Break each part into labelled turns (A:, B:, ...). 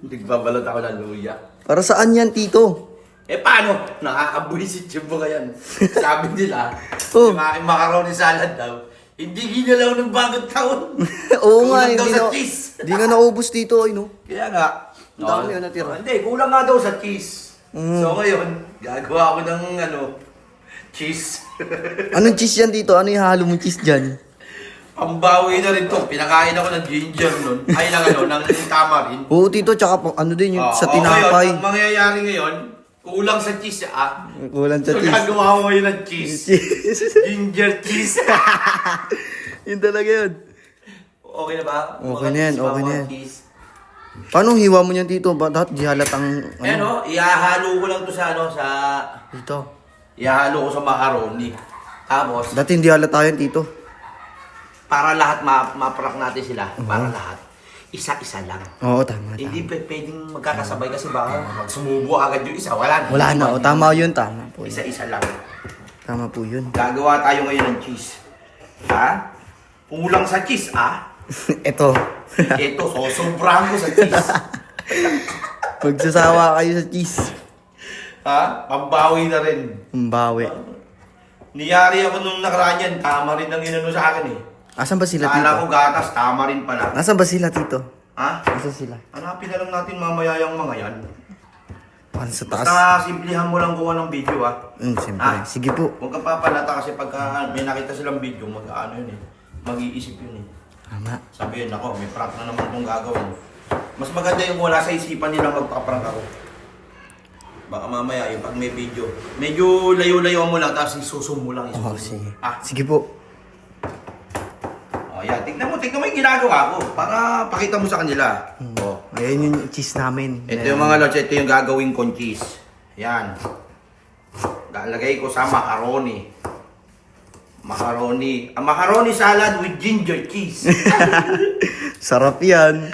A: Nagbabalot ako ng luya.
B: Para saan yan, Tito?
A: Eh paano? Nakakabuisit yung mga yan. Sabi nila,
B: Oh.
A: yung macaroni salad daw, hindi ginalaw ng bagong taon.
B: Oo nga,
A: Kulang daw
B: hindi
A: sa
B: na,
A: cheese.
B: hindi nga naubos dito, ay no?
A: Kaya nga.
B: Ang dami na natira.
A: Hindi, kulang nga daw sa cheese. So ngayon, gagawa ko ng cheese.
B: Anong cheese yan, Tito? Ano yung halo mong cheese dyan?
A: Pambawi na rin to. Pinakain ako ng ginger nun. Ay, ng tamarin.
B: Oo, Tito, tsaka ano din yung sa
A: Ngayon,
B: tinapay.
A: ang mangyayari ngayon, kulang sa cheese,
B: Kulang sa
A: So,
B: cheese.
A: gagawa ko ngayon ng cheese. Ginger cheese.
B: Yun talaga yun.
A: Okay na ba?
B: Okay na yan, okay na yan.
A: Cheese.
B: Paano hiwa mo yan, Tito? Ba dapat di halatang
A: Ihahalo ko lang to sa
B: Tito.
A: ihahalo ko sa macaroni. Tapos,
B: Dati hindi halata yan, Tito.
A: para lahat maprak natin sila, para lahat, isa-isa lang.
B: Oo, tama.
A: Hindi pwedeng magkakasabay kasi baka magsumubo agad yung isa. Wala na.
B: Wala na, o tama yun, tama po.
A: Isa-isa lang.
B: Tama po yun.
A: Gagawa tayo ngayon ng cheese. Ha? Kulang sa cheese,
B: Ito.
A: Ito, sobrang ko sa cheese.
B: Magsasawa kayo sa cheese.
A: Ha? Pambawi na rin.
B: Bawi.
A: Niyari ako nung nakaraan yan, tama rin ang inano sa akin eh.
B: Asan ba sila,
A: Kala ko
B: Tito?
A: gatas, tama rin pala.
B: Nasaan ba sila, Tito?
A: Ha?
B: Nasaan sila?
A: Hanapin na lang natin mamaya yung mga yan.
B: Paano sa taas?
A: Basta simplihan mo lang gawa ng video
B: Siyempre.
A: Ah.
B: Sige po.
A: Huwag kang papalata kasi pagka may nakita silang video, yun eh. Mag-iisip yun eh.
B: Tama.
A: Sabihin ako, may prank na naman itong gagawin. Mas maganda yung wala sa isipan nilang magpaprank ako. Baka mamaya yung pag may video, medyo layo-layo mo lang tapos isusum mo lang.
B: Oo, sige.
A: Ah.
B: Sige po.
A: Oh, yan. Tignan mo yung ginagawa ko para pakita mo sa kanila. Oh.
B: Ayan yung cheese namin.
A: Ito yung mga lods, ito yung gagawin kong cheese. Yan. Lalagay ko sa macaroni. Macaroni salad with ginger cheese.
B: Sarap yan.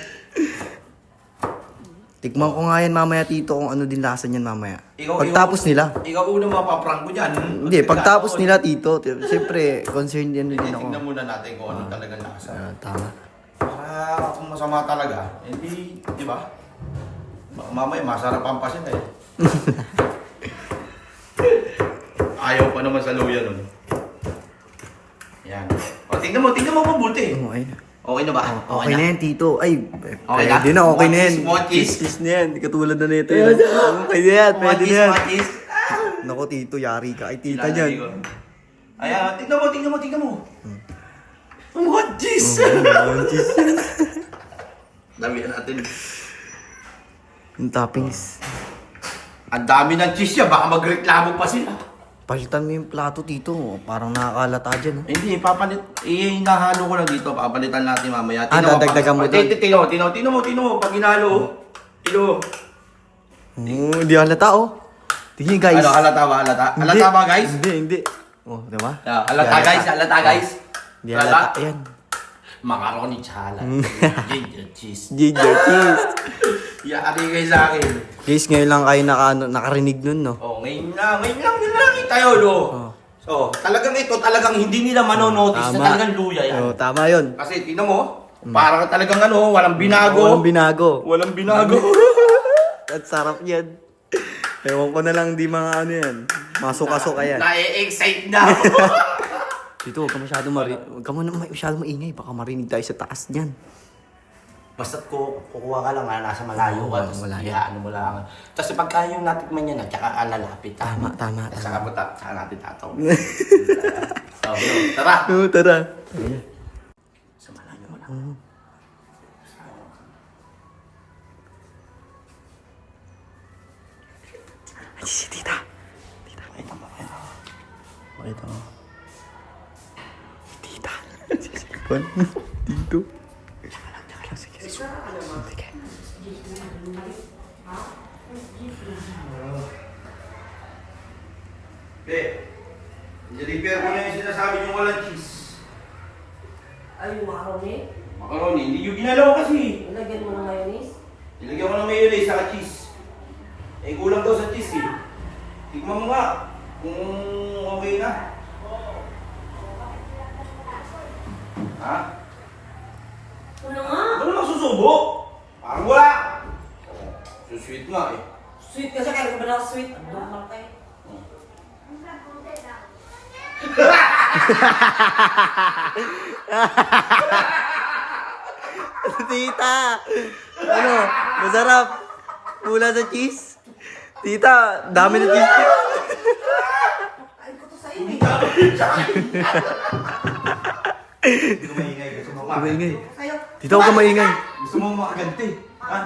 B: Tikman ko nga yan mamaya, Tito, kung ano din lasa niyan mamaya. Pagtapos nila.
A: Ikaw unang mapaprank ko dyan.
B: Hindi, pagtapos nila, Tito. Siyempre, concerned yan din ako.
A: Tignan muna natin kung ano talaga lasa.
B: Tama.
A: Para kung masama talaga, hindi, di ba? Mamaya masarapan pa sila eh. Ayaw pa naman sa luya nun. Yan. O, tingnan mo mabuti.
B: Oo, ayun.
A: Okay na ba?
B: Okay na yan, Tito. Ay,
A: Okay
B: pwede
A: na?
B: na, okay na yan.
A: What is?
B: Cheese na yan. Di katulad na nito yun. Okay na yan, pwede na yan.
A: What is?
B: Naku, Tito, yari ka. Ay, tita
A: Ilalagay
B: niyan.
A: ko. Ayan, tingnan mo. What is?
B: Cheese yan.
A: Damihan natin.
B: Yung toppings.
A: Ang dami ng cheese niya, baka magreklamo pa sila.
B: Palitan mo yung plato, Tito. Parang nakakalata dyan.
A: Hindi, hinahalo ko lang dito, papalitan natin mamaya.
B: Dadagdagan mo doon?
A: Tino mo, pag hinalo, tino.
B: Hindi halata, oh. Tingin, guys.
A: Ano, halata ba? Halata ba, guys?
B: Hindi. Oh, di ba?
A: Halata, guys.
B: Hindi halata. Ayan.
A: Macaroni salad. Ginger cheese.
B: Ginger cheese.
A: Yari kayo sa akin.
B: Guys, ngayon lang kayo nakarinig nun, no?
A: Oh, ngayon lang nakita yun, no? So, talagang hindi nila manonotice na talagang luya yan.
B: Oh, tama yun.
A: Kasi, tingnan mo, parang talagang walang binago. Walang binago.
B: At sarap yan. Ewan ko na lang di mga ano yan. Masuka-suka yan.
A: Na-excite na ako.
B: Dito, huwag ka masyadong maingay. Baka marinig tayo sa taas niyan.
A: Basta't kukuha ka lang, nasa malayo ka.
B: Oo, malayo.
A: Ano mo lang. Tapos pagka yung natikman niya na, tsaka lalapit.
B: Tama.
A: Saka natin tataw. So, tara.
B: Oo, tara.
A: Sa malayo mo lang.
B: Ay, si tita.
A: Pakita mo.
B: Tita. Sisipan. Dito. Sige.
A: Be, i-repair ko na yung sinasabi yung walang cheese.
C: Ay, yung macaroni?
A: Macaroni, hindi yung ginalaw kasi.
C: Nilagyan mo ng mayonnaise?
A: Nilagyan ko ng mayonnaise saka cheese. Eh, kulang daw sa cheese eh. Tignan mo nga kung okay na. Ha?
C: Ano nga?
A: Ano lang susubo? Parang wala. Sweet nga eh.
C: Sweet kasi kaya ka ba na sweet? Ano naman kayo?
B: Tita! Ano? Masarap. Pula sa cheese. Tita, dami na cheese.
C: Ay ko to sa iyo.
A: Hindi ko maingay. Gusto mo
B: Maingay.
C: Sa'yo.
B: Tita, huwag ka maingay.
A: Gusto mo makaganti. Ha?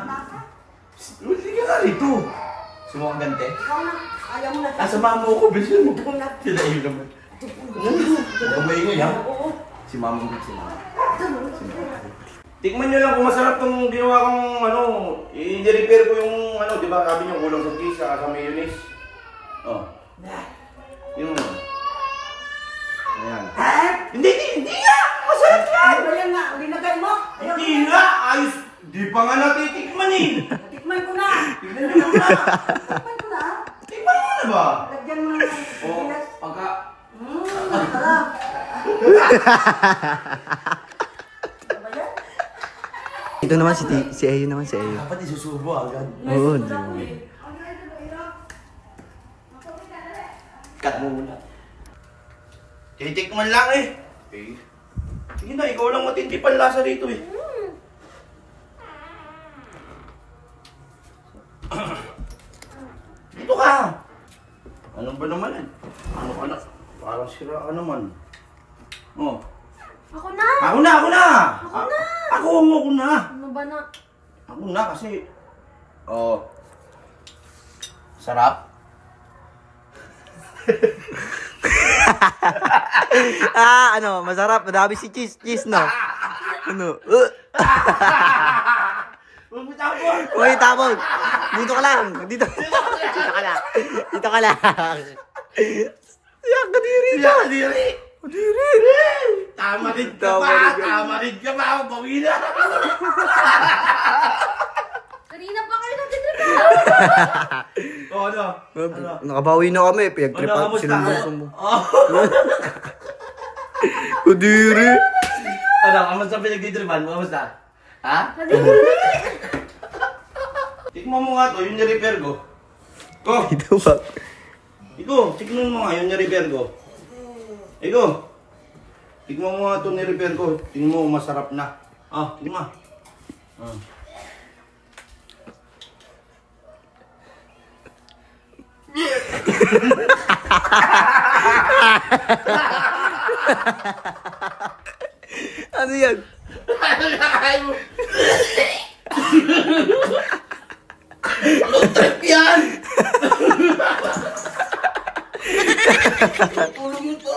A: Hindi ka nga rito. Gusto mo makaganti?
C: Ikaw na. Ayaw mo na.
A: Samahan mo ako. Bilisan mo.
C: Ikaw na.
A: Sila iyo naman. Huwag ka maingay ha.
C: Oo.
A: Si mama mo. Si mama. Tikman nyo lang kung masarap tong ginawa kong ano, i-repair ko yung ano, di ba sabi nyo kulang sa cheese sa mayonnaise. Oh. Yung ano. Ayan. Hindi nga! Masarap yan!
C: Ano ba yan nga? Linagay mo? Ayaw
A: Hindi nga! Ayos! Di pa nga natitikman eh!
C: Tikman ko na.
A: Tignan nyo lang na!
C: Tikman ko na.
A: Tikman mo na ba?
C: Lagyan mo na ng
A: Oh,
C: sibuyas.
A: pagka...
C: Sarap. Ano ba yan?
B: Ito naman si Ayo naman, si Ayo.
A: Dapat isusubo agad.
B: Oo,
C: Nice
B: di
C: food
B: mo.
C: ako eh.
A: Cut mo muna. Titikman lang eh. Okay. Sige na, ikaw lang matindi panlasa dito eh. Dito ka! Ano ba naman eh? Ano ka na? Parang sira ka naman. Oh.
D: Ako na!
A: Ako na! Ako na! Ako na!
D: Ano ba na?
A: Ako na kasi... Oh. Sarap?
B: Ano, masarap. Madami si cheese, no? Ano?
A: Huwag mo tapon!
B: Uy, tapon! Dito ka lang! Dito ka lang! Dito ka lang! Yak, kadiri ka!
A: Diri!
B: Kadiri!
A: Tama rin ka ba? Tama rin ka ba? Bawi na!
D: Kanina pa kayo nagtitripa!
A: Oh, ano?
B: Nakabawi na kami.
A: Ano,
B: Pinagtripan.
A: kamusta?
B: Sinumbong mo.
A: Oh.
B: Kadiri!
A: Ano, kamusta pinagtitripan mo? Kamusta? Ha? Tikman mo nga to, yung nirepair ko. Oh,
B: Ito ba?
A: ikaw, tikman mo nga yung nirepair ko. Ikaw, tikman mo nga to nirepair ko. Tingnan mo, masarap na. Ah, tikman. Ah.
B: Ano yan?
A: Trip yan! Tulong mo to.